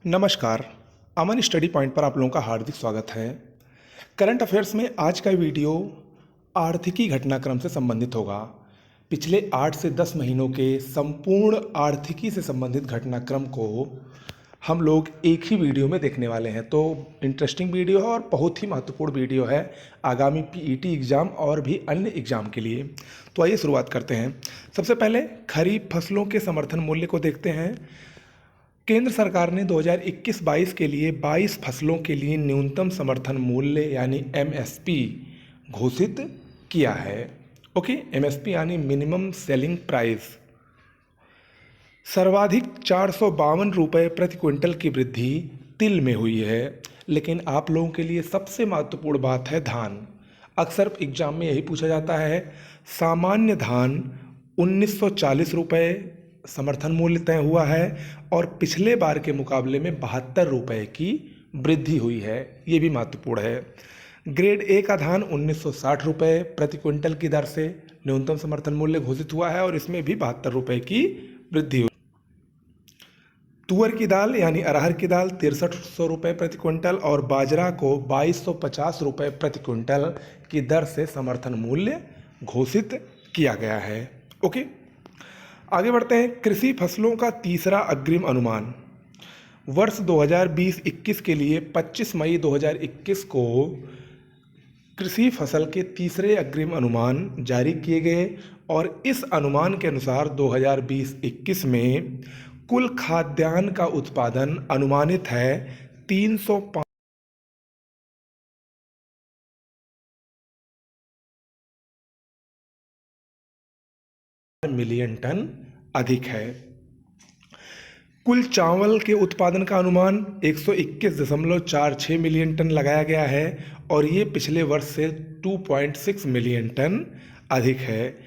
नमस्कार। अमन study point पर आप लोगों का हार्दिक स्वागत है। करंट अफेयर्स में आज का वीडियो आर्थिकी घटनाक्रम से संबंधित होगा। पिछले 8 से 10 महीनों के संपूर्ण आर्थिकी से संबंधित घटनाक्रम को हम लोग एक ही वीडियो में देखने वाले हैं। तो इंटरेस्टिंग वीडियो है और बहुत ही महत्वपूर्ण वीडियो है आगामी पीईटी एग्ज़ाम और भी अन्य एग्ज़ाम के लिए। तो आइए शुरुआत करते हैं। सबसे पहले खरीफ फसलों के समर्थन मूल्य को देखते हैं। केंद्र सरकार ने 2021-22 के लिए 22 फसलों के लिए न्यूनतम समर्थन मूल्य यानी एमएसपी घोषित किया है। ओके, एमएसपी यानी मिनिमम सेलिंग प्राइस। सर्वाधिक 452 रुपये प्रति क्विंटल की वृद्धि तिल में हुई है। लेकिन आप लोगों के लिए सबसे महत्वपूर्ण बात है धान। अक्सर एग्जाम में यही पूछा जाता है। सामान्य धान 1940 रुपये समर्थन मूल्य तय हुआ है और पिछले बार के मुकाबले में 72 रुपये की वृद्धि हुई है। ये भी महत्वपूर्ण है। ग्रेड ए का धान 1960 रुपये प्रति क्विंटल की दर से न्यूनतम समर्थन मूल्य घोषित हुआ है और इसमें भी 72 रुपये की वृद्धि हुई। तुअर की दाल यानी अरहर की दाल 6300 रुपये प्रति क्विंटल और बाजरा को 2250 रुपये प्रति क्विंटल की दर से समर्थन मूल्य घोषित किया गया है। ओके, आगे बढ़ते हैं। कृषि फसलों का तीसरा अग्रिम अनुमान वर्ष 2020-21 के लिए 25 मई 2021 को कृषि फसल के तीसरे अग्रिम अनुमान जारी किए गए और इस अनुमान के अनुसार 2020-21 में कुल खाद्यान्न का उत्पादन अनुमानित है 305 मिलियन टन अधिक है। कुल चावल के उत्पादन का अनुमान 121.46 मिलियन टन लगाया गया है और ये पिछले वर्ष से 2.6 मिलियन टन अधिक है।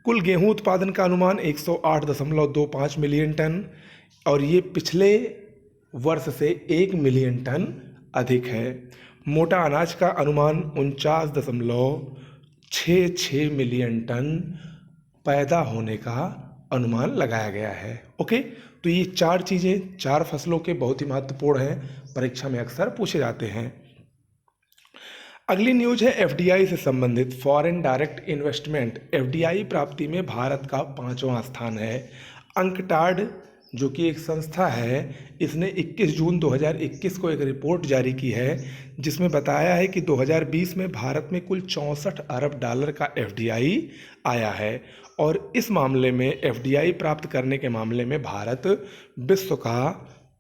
कुल गेहूं उत्पादन का अनुमान 108.25 मिलियन टन और ये पिछले वर्ष से 1 मिलियन टन अधिक है। मोटा अनाज का अनुमान 49.66 मिलियन टन पैदा होने का अनुमान लगाया गया है। ओके, तो ये चार चीज़ें चार फसलों के बहुत ही महत्वपूर्ण हैं, परीक्षा में अक्सर पूछे जाते हैं। अगली न्यूज है एफडीआई से संबंधित। फॉरेन डायरेक्ट इन्वेस्टमेंट एफडीआई प्राप्ति में भारत का 5वां स्थान है। अंकटाड जो कि एक संस्था है, इसने 21 जून 2021 को एक रिपोर्ट जारी की है जिसमें बताया है कि 2020 में भारत में कुल 64 अरब डॉलर का एफडीआई आया है और इस मामले में एफडीआई प्राप्त करने के मामले में भारत विश्व का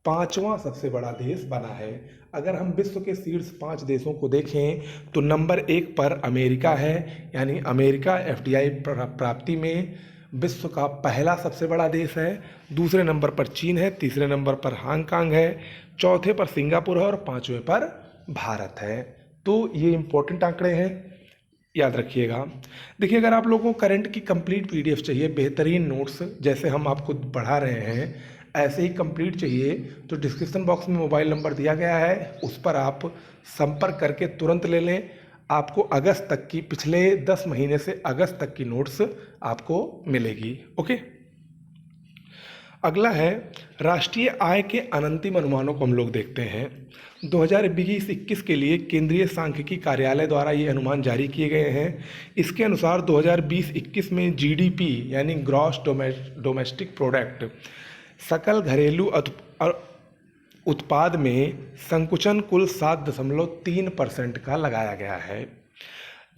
5वां सबसे बड़ा देश बना है। अगर हम विश्व के शीर्ष 5 देशों को देखें तो नंबर 1 पर अमेरिका है, यानी अमेरिका एफडीआई प्राप्ति में विश्व का पहला सबसे बड़ा देश है। दूसरे नंबर पर चीन है, तीसरे नंबर पर हांगकांग है, चौथे पर सिंगापुर है और 5वें पर भारत है। तो ये इम्पोर्टेंट आंकड़े हैं, याद रखिएगा। देखिए, अगर आप लोगों को करंट की कंप्लीट पीडीएफ चाहिए, बेहतरीन नोट्स जैसे हम आपको बढ़ा रहे हैं ऐसे ही कंप्लीट चाहिए, तो डिस्क्रिप्शन बॉक्स में मोबाइल नंबर दिया गया है, उस पर आप संपर्क करके तुरंत ले लें। आपको अगस्त तक की, पिछले 10 महीने से अगस्त तक की नोट्स आपको मिलेगी। ओके, अगला है राष्ट्रीय आय के अनंतिम अनुमानों को हम लोग देखते हैं। 2020-21 के लिए केंद्रीय सांख्यिकी कार्यालय द्वारा ये अनुमान जारी किए गए हैं। इसके अनुसार 2020-21 में जीडीपी यानी ग्रॉस डोमेस्टिक प्रोडक्ट सकल घरेलू उत्पाद में संकुचन कुल 7.3% का लगाया गया है।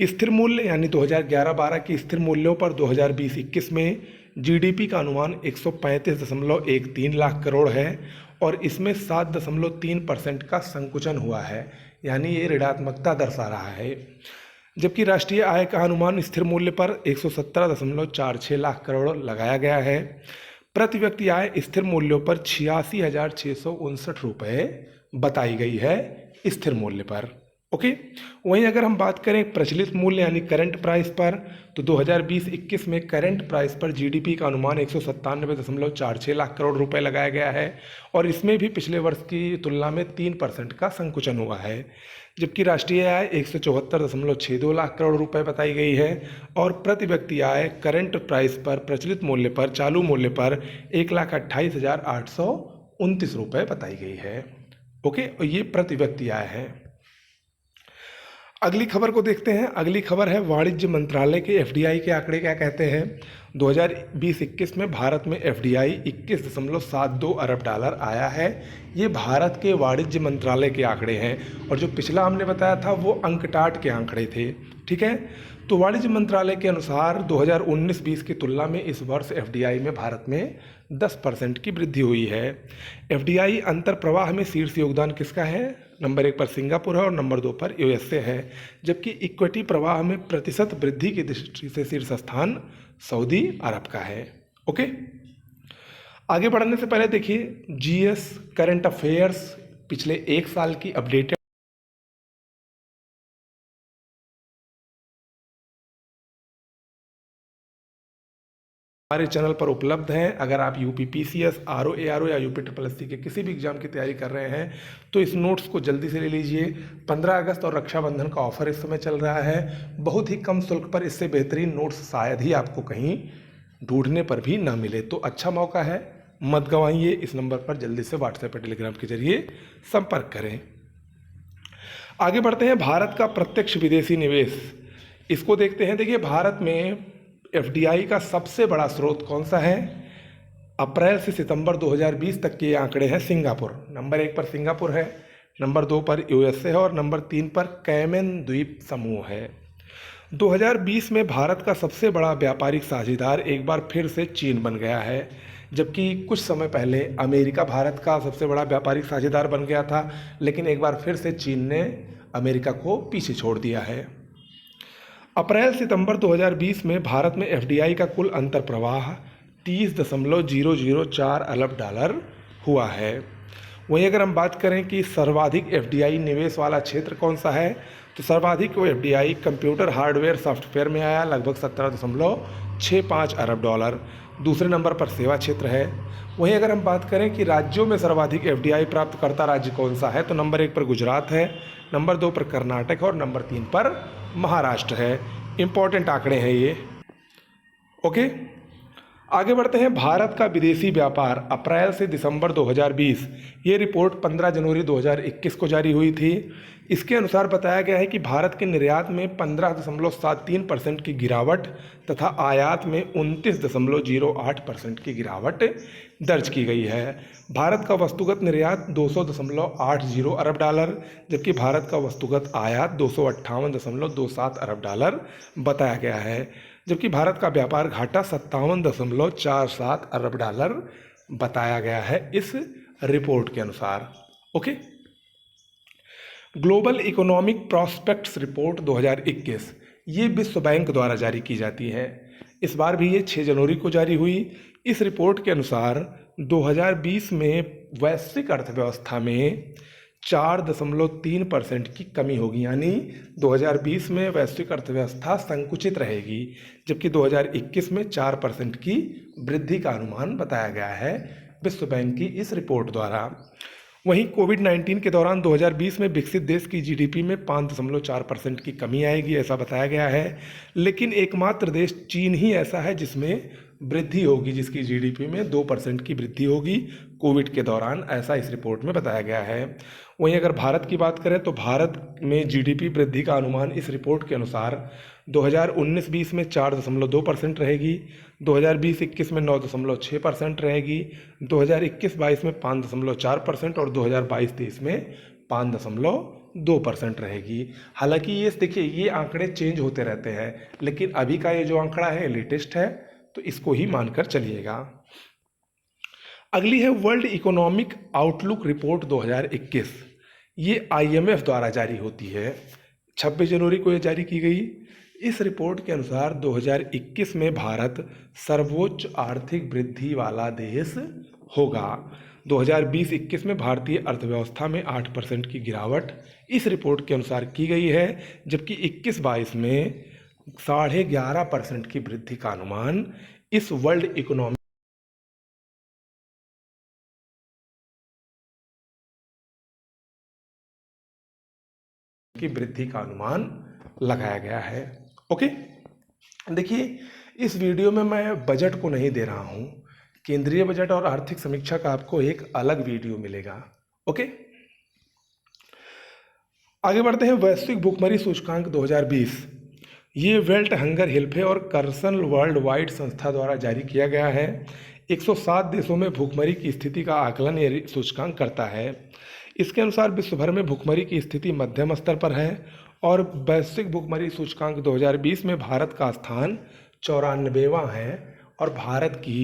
स्थिर मूल्य यानी 2011-12 के स्थिर मूल्यों पर 2020-21 में जीडीपी का अनुमान 135.13 लाख करोड़ है और इसमें 7.3% का संकुचन हुआ है, यानी ये ऋणात्मकता दर्शा रहा है। जबकि राष्ट्रीय आय का अनुमान स्थिर मूल्य पर 117.46 लाख करोड़ लगाया गया है। प्रति व्यक्ति आय स्थिर मूल्यों पर 86,659 रुपये बताई गई है स्थिर मूल्य पर। ओके, वहीं अगर हम बात करें प्रचलित मूल्य यानी करंट प्राइस पर, तो 2020-21 में करंट प्राइस पर जीडीपी का अनुमान 197.46 लाख करोड़ रुपए लगाया गया है और इसमें भी पिछले वर्ष की तुलना में 3% का संकुचन हुआ है। जबकि राष्ट्रीय आय 174.62 लाख करोड़ रुपए बताई गई है और प्रति व्यक्ति आय करंट प्राइस पर, प्रचलित मूल्य पर, चालू मूल्य पर 1,28,800 ₹29 बताई गई है। ओके, और ये प्रति व्यक्ति आय है। अगली खबर को देखते हैं। अगली खबर है वाणिज्य मंत्रालय के एफडीआई के आंकड़े क्या कहते हैं। 2020-21 में भारत में एफडीआई 21.72 अरब डॉलर आया है। ये भारत के वाणिज्य मंत्रालय के आंकड़े हैं, और जो पिछला हमने बताया था वो अंकटाट के आंकड़े थे। ठीक है, तो वाणिज्य मंत्रालय के अनुसार 2019-20 की तुलना में इस वर्ष एफडीआई में भारत में 10% की वृद्धि हुई है। एफडीआई अंतर प्रवाह में शीर्ष योगदान किसका है? नंबर 1 पर सिंगापुर है और नंबर 2 पर यूएसए है। जबकि इक्विटी प्रवाह में प्रतिशत वृद्धि की दृष्टि से शीर्ष स्थान सऊदी अरब का है। ओके, आगे बढ़ने से पहले देखिए जीएस करंट अफेयर्स पिछले 1 साल की अपडेटेड हमारे चैनल पर उपलब्ध हैं। अगर आप यूपी पीसीएस, आरओ एआरओ या यूपी ट्रिपल एससी के किसी भी एग्जाम की तैयारी कर रहे हैं तो इस नोट्स को जल्दी से ले लीजिए। 15 अगस्त और रक्षाबंधन का ऑफर इस समय चल रहा है। बहुत ही कम शुल्क पर इससे बेहतरीन नोट्स शायद ही आपको कहीं ढूंढने पर भी ना मिले, तो अच्छा मौका है, मत गंवाइए। इस नंबर पर जल्दी से व्हाट्सएप या टेलीग्राम के जरिए संपर्क करें। आगे बढ़ते हैं। भारत का प्रत्यक्ष विदेशी निवेश, इसको देखते हैं। देखिए, भारत में एफडीआई का सबसे बड़ा स्रोत कौन सा है? अप्रैल से सितंबर 2020 तक के आंकड़े हैं सिंगापुर। नंबर 1 पर सिंगापुर है, नंबर 2 पर यूएसए है और नंबर 3 पर कैमन द्वीप समूह है। 2020 में भारत का सबसे बड़ा व्यापारिक साझेदार एक बार फिर से चीन बन गया है, जबकि कुछ समय पहले अमेरिका भारत का सबसे बड़ा व्यापारिक साझेदार बन गया था, लेकिन एक बार फिर से चीन ने अमेरिका को पीछे छोड़ दिया है। अप्रैल सितंबर 2020 में भारत में एफडीआई का कुल अंतर प्रवाह 30.004 अरब डॉलर हुआ है। वहीं अगर हम बात करें कि सर्वाधिक एफडीआई निवेश वाला क्षेत्र कौन सा है, तो सर्वाधिक एफडीआई कंप्यूटर हार्डवेयर सॉफ्टवेयर में आया, लगभग 17.65 अरब डॉलर। दूसरे नंबर पर सेवा क्षेत्र है। वहीं अगर हम बात करें कि राज्यों में सर्वाधिक एफडीआई प्राप्तकर्ता राज्य कौन सा है, तो नंबर 1 पर गुजरात है, नंबर 2 पर कर्नाटक और नंबर 3 पर महाराष्ट्र है। इंपॉर्टेंट आंकड़े हैं ये। ओके, आगे बढ़ते हैं। भारत का विदेशी व्यापार अप्रैल से दिसंबर 2020, ये रिपोर्ट 15 जनवरी 2021 को जारी हुई थी। इसके अनुसार बताया गया है कि भारत के निर्यात में 15.73% की गिरावट तथा आयात में 29.08% की गिरावट दर्ज की गई है। भारत का वस्तुगत निर्यात 200.80 अरब डॉलर, जबकि भारत का वस्तुगत आयात 258.27 अरब डॉलर बताया गया है। जबकि भारत का व्यापार घाटा 57.47 अरब डॉलर बताया गया है इस रिपोर्ट के अनुसार। Okay, global economic prospects report 2021, ये विश्व बैंक द्वारा जारी की जाती है। इस बार भी ये 6 जनवरी को जारी हुई। इस रिपोर्ट के अनुसार 2020 में वैश्विक अर्थव्यवस्था में 4.3% की कमी होगी, यानी 2020 में वैश्विक अर्थव्यवस्था संकुचित रहेगी, जबकि 2021 में 4% की वृद्धि का अनुमान बताया गया है विश्व बैंक की इस रिपोर्ट द्वारा। वहीं कोविड-19 के दौरान 2020 में विकसित देश की जीडीपी में 5.4% की कमी आएगी, ऐसा बताया गया है। लेकिन एकमात्र देश चीन ही ऐसा है जिसमें वृद्धि होगी, जिसकी जीडीपी में 2% की वृद्धि होगी कोविड के दौरान, ऐसा इस रिपोर्ट में बताया गया है। वहीं अगर भारत की बात करें तो भारत में जीडीपी वृद्धि का अनुमान इस रिपोर्ट के अनुसार 2019-20 में 4.2% रहेगी, 2020-21 में 9.6% रहेगी, 2021-22 में 5.4% और 2022-23 में 5.2% रहेगी। हालांकि ये देखिए, ये आंकड़े चेंज होते रहते हैं, लेकिन अभी का ये जो आंकड़ा है लेटेस्ट है, तो इसको ही मानकर चलिएगा। अगली है वर्ल्ड इकोनॉमिक आउटलुक रिपोर्ट 2021। ये आईएमएफ द्वारा जारी होती है। 26 जनवरी को ये जारी की गई। इस रिपोर्ट के अनुसार 2021 में भारत सर्वोच्च आर्थिक वृद्धि वाला देश होगा। 2020-21 में भारतीय अर्थव्यवस्था में 8% की गिरावट इस रिपोर्ट के अनुसार की गई है, जबकि 21-22 में 11.5% की वृद्धि का अनुमान इस वर्ल्ड इकोनॉमिक की वृद्धि का अनुमान लगाया गया है। ओके, देखिए, इस वीडियो में मैं बजट को नहीं दे रहा हूँ केंद्रीय बजट और आर्थिक समीक्षा का आपको एक अलग वीडियो मिलेगा। ओके, आगे बढ़ते हैं। वैश्विक भुखमरी सूचकांक 2020, ये वेल्ट हंगर हिल्फे और कर्सन वर्ल्ड वाइड संस्था द्वारा जारी किया गया है। 107 देशों में भुखमरी की स्थिति का आकलन ये सूचकांक करता है। इसके अनुसार विश्व भर में भुखमरी की स्थिति मध्यम स्तर पर है और वैश्विक भुखमरी सूचकांक 2020 में भारत का स्थान 94वां है और भारत की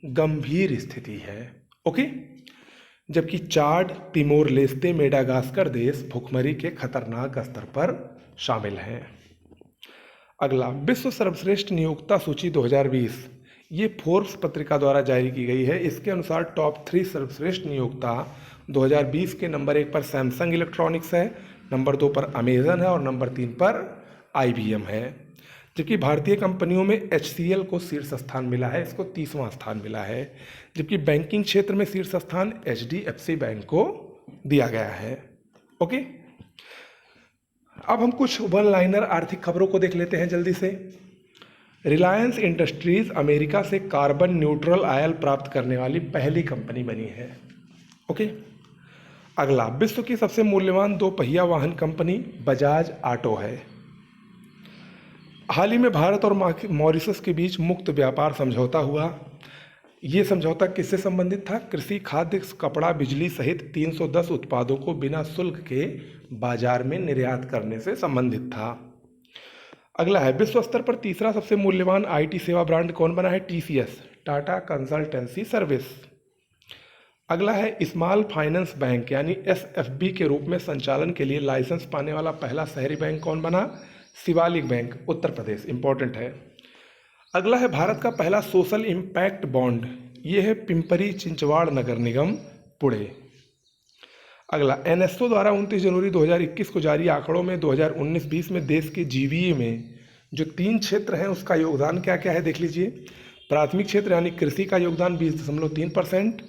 गंभीर स्थिति है। ओके, जबकि चाड, तिमोर लेस्ते, मेडागास्कर देश भुखमरी के खतरनाक स्तर पर शामिल हैं। अगला, विश्व सर्वश्रेष्ठ नियोक्ता सूची 2020, ये फोर्ब्स पत्रिका द्वारा जारी की गई है। इसके अनुसार टॉप 3 सर्वश्रेष्ठ नियोक्ता 2020 के नंबर 1 पर सैमसंग इलेक्ट्रॉनिक्स है, नंबर 2 पर अमेजन है और नंबर 3 पर IBM है। जबकि भारतीय कंपनियों में HCL को शीर्ष स्थान मिला है, इसको 30वां स्थान मिला है। जबकि बैंकिंग क्षेत्र में शीर्ष स्थान HDFC बैंक को दिया गया है। ओके, अब हम कुछ वन लाइनर आर्थिक खबरों को देख लेते हैं जल्दी से। रिलायंस इंडस्ट्रीज अमेरिका से कार्बन न्यूट्रल ऑयल प्राप्त करने वाली पहली कंपनी बनी है। ओके, अगला, विश्व की सबसे मूल्यवान 2 पहिया वाहन कंपनी बजाज ऑटो है। हाल ही में भारत और मॉरिशस के बीच मुक्त व्यापार समझौता हुआ। ये समझौता किससे संबंधित था? कृषि, खाद्य, कपड़ा, बिजली सहित 310 उत्पादों को बिना शुल्क के बाजार में निर्यात करने से संबंधित था। अगला है, विश्व स्तर पर तीसरा सबसे मूल्यवान IT सेवा ब्रांड कौन बना है? TCS, Tata consultancy service. अगला है, स्मॉल फाइनेंस बैंक यानी SFB के रूप में संचालन के लिए लाइसेंस पाने वाला पहला शहरी बैंक कौन बना? शिवालिक बैंक, उत्तर प्रदेश। इंपॉर्टेंट है। अगला है, भारत का पहला सोशल इम्पैक्ट बॉन्ड, ये है पिंपरी चिंचवाड़ नगर निगम, पुणे। अगला, NSO द्वारा 29 जनवरी 2021 को जारी आंकड़ों में 2019-20 में देश के GVA में जो 3 क्षेत्र हैं उसका योगदान क्या क्या है देख लीजिए। प्राथमिक क्षेत्र यानी कृषि का योगदान 20.3%,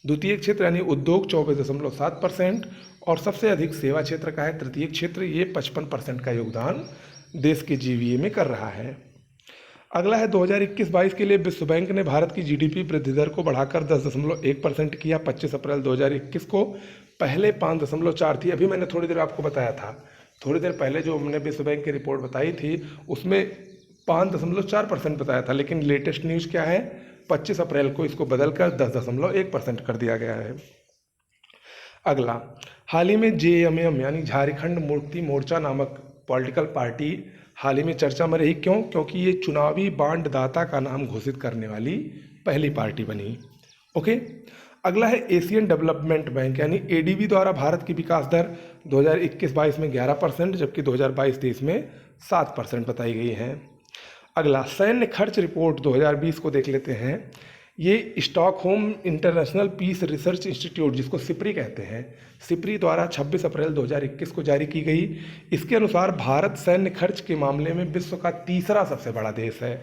द्वितीय क्षेत्र यानी उद्योग 24.7% और सबसे अधिक सेवा क्षेत्र का है तृतीय क्षेत्र, ये 55% का योगदान देश के GVA में कर रहा है। अगला है, 2021-22 के लिए विश्व बैंक ने भारत की GDP वृद्धि दर को बढ़ाकर 10.1% किया। 25 अप्रैल 2021 को पहले 5.4 थी। अभी मैंने थोड़ी देर आपको बताया था, थोड़ी देर पहले जो हमने विश्व बैंक की रिपोर्ट बताई थी उसमें 5.4% बताया था, लेकिन लेटेस्ट न्यूज़ क्या है? 25 अप्रैल को इसको बदलकर 10.1% कर दिया गया है। अगला, हाल ही में JMM यानी झारखंड मुक्ति मोर्चा नामक पॉलिटिकल पार्टी हाल ही में चर्चा में रही। क्यों? क्योंकि ये चुनावी बांड दाता का नाम घोषित करने वाली पहली पार्टी बनी। ओके, अगला है, एशियन डेवलपमेंट बैंक यानी ADB द्वारा भारत की विकास दर 2021-22 में 11%, जबकि 2022-23 में 7% बताई गई है। अगला, सैन्य खर्च रिपोर्ट 2020 को देख लेते हैं। ये Stockholm International Peace Research Institute, जिसको SIPRI कहते हैं, SIPRI द्वारा 26 अप्रैल 2021 को जारी की गई। इसके अनुसार भारत सैन्य खर्च के मामले में विश्व का तीसरा सबसे बड़ा देश है।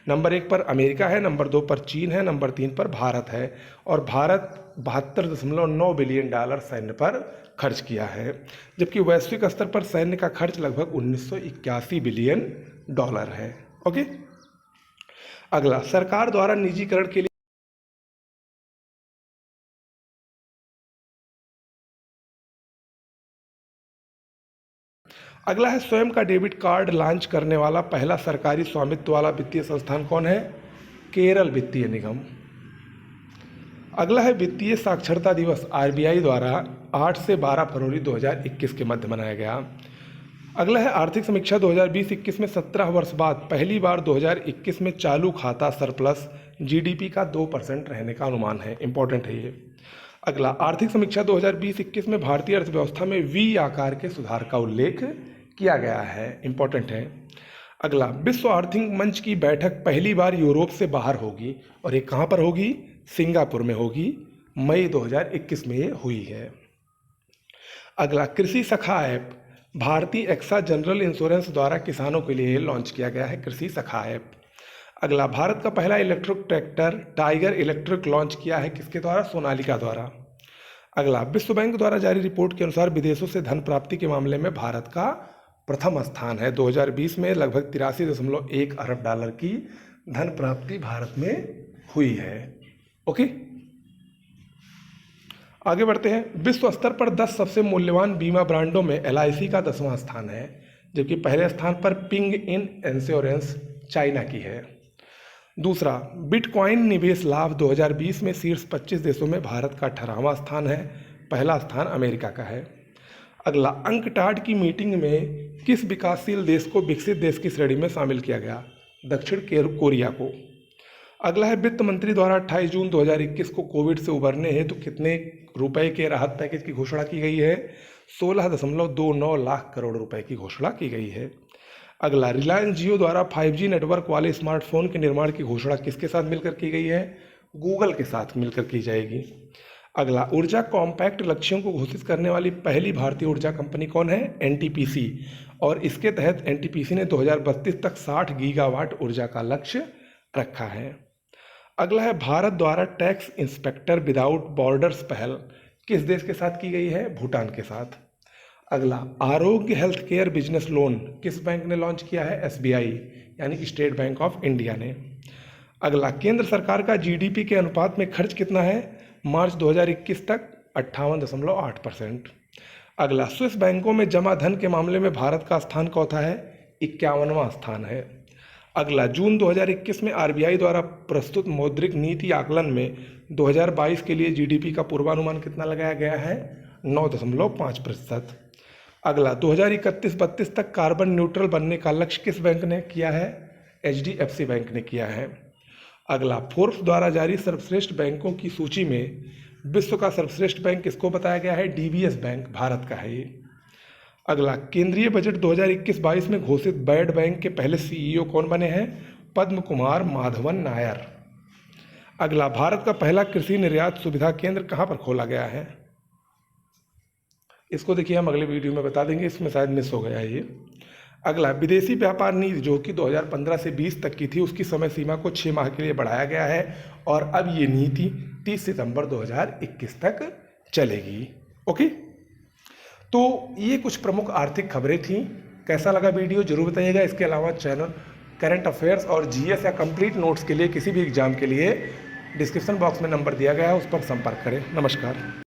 नंबर 1 पर अमेरिका है, नंबर 2 पर चीन है, नंबर 3 पर भारत है और भारत $72.9 बिलियन सैन्य पर खर्च किया है। जबकि वैश्विक स्तर पर सैन्य का खर्च लगभग $1981 बिलियन है। ओके, अगला, सरकार द्वारा निजीकरण के लिए अगला है, स्वयं का डेबिट कार्ड लॉन्च करने वाला पहला सरकारी स्वामित्व वाला वित्तीय संस्थान कौन है? केरल वित्तीय निगम। अगला है, वित्तीय साक्षरता दिवस RBI द्वारा 8 से 12 फरवरी 2021 के मध्य मनाया गया। अगला है, आर्थिक समीक्षा 2020-21 में 17 वर्ष बाद पहली बार 2021 में चालू खाता सरप्लस GDP का 2% रहने का अनुमान है। इंपॉर्टेंट है ये। अगला, आर्थिक समीक्षा 2020-21 में भारतीय अर्थव्यवस्था में V आकार के सुधार का उल्लेख किया गया है। इंपॉर्टेंट है। अगला, विश्व आर्थिक मंच की बैठक पहली बार यूरोप से बाहर होगी और ये कहाँ पर होगी? सिंगापुर में होगी। मई 2021 में ये हुई है। अगला, कृषि सखा ऐप भारतीय एक्सा जनरल इंश्योरेंस द्वारा किसानों के लिए लॉन्च किया गया है कृषि सखा ऐप। अगला, भारत का पहला electric tractor tiger electric launch किया है किसके द्वारा? सोनालिका द्वारा। अगला, विश्व बैंक द्वारा जारी रिपोर्ट के अनुसार विदेशों से धन प्राप्ति के मामले में भारत का प्रथम स्थान है। 2020 में लगभग $83.1 अरब की धन प्राप्ति भारत में हुई है। ओके, आगे बढ़ते हैं। विश्व स्तर पर 10 सबसे मूल्यवान बीमा ब्रांडों में LIC का 10वां स्थान है, जबकि पहले स्थान पर पिंग इन इंश्योरेंस चाइना की है। दूसरा, बिटकॉइन निवेश लाभ 2020 में शीर्ष 25 देशों में भारत का 18वां स्थान है, पहला स्थान अमेरिका का है। अगला, अंकटाड की मीटिंग में किस विकासशील देश को विकसित देश की श्रेणी में शामिल किया गया? दक्षिण कोरिया को। अगला है, वित्त मंत्री द्वारा 28 जून 2021 को कोविड से उबरने हेतु कितने रुपए के राहत पैकेज की घोषणा की गई है? 16.29 लाख करोड़ रुपए की घोषणा की गई है। अगला, रिलायंस जियो द्वारा 5G नेटवर्क वाले स्मार्टफोन के निर्माण की घोषणा किसके साथ मिलकर की गई है? गूगल के साथ मिलकर की जाएगी। अगला, ऊर्जा कॉम्पैक्ट लक्ष्यों को घोषित करने वाली पहली भारतीय ऊर्जा कंपनी कौन है? NTPC, और इसके तहत NTPC ने 2032 तक 60 गीगावाट ऊर्जा का लक्ष्य रखा है। अगला है, भारत द्वारा टैक्स इंस्पेक्टर विदाउट बॉर्डर्स पहल किस देश के साथ की गई है? भूटान के साथ। अगला, आरोग्य हेल्थ केयर बिजनेस लोन किस बैंक ने लॉन्च किया है? SBI यानी कि स्टेट बैंक ऑफ इंडिया ने। अगला, केंद्र सरकार का GDP के अनुपात में खर्च कितना है मार्च 2021 तक? 58.8%। अगला, स्विस बैंकों में जमा धन के मामले में भारत का स्थान कौथा है? 51वां स्थान है। अगला, जून 2021 में RBI द्वारा प्रस्तुत मौद्रिक नीति आकलन में 2022 के लिए GDP का पूर्वानुमान कितना लगाया गया है? 9.5%। अगला, 2031-32 तक कार्बन न्यूट्रल बनने का लक्ष्य किस बैंक ने किया है? HDFC बैंक ने किया है। अगला, फोर्ब्स द्वारा जारी सर्वश्रेष्ठ बैंकों की सूची में विश्व का सर्वश्रेष्ठ बैंक किसको बताया गया है? DBS बैंक, भारत का है ये। अगला, केंद्रीय बजट 2021-22 में घोषित बैड बैंक के पहले CEO कौन बने हैं? पद्म कुमार माधवन नायर। अगला, भारत का पहला कृषि निर्यात सुविधा केंद्र कहाँ पर खोला गया है? इसको देखिए हम अगले वीडियो में बता देंगे, इसमें शायद मिस हो गया है ये। अगला, विदेशी व्यापार नीति जो कि 2015 से 20 तक की थी, उसकी समय सीमा को 6 माह के लिए बढ़ाया गया है और अब ये नीति 30 सितंबर 2021 तक चलेगी। ओके, तो ये कुछ प्रमुख आर्थिक खबरें थीं। कैसा लगा वीडियो जरूर बताइएगा। इसके अलावा चैनल करंट अफेयर्स और GS या कंप्लीट नोट्स के लिए किसी भी एग्जाम के लिए डिस्क्रिप्शन बॉक्स में नंबर दिया गया है, उस पर संपर्क करें। नमस्कार।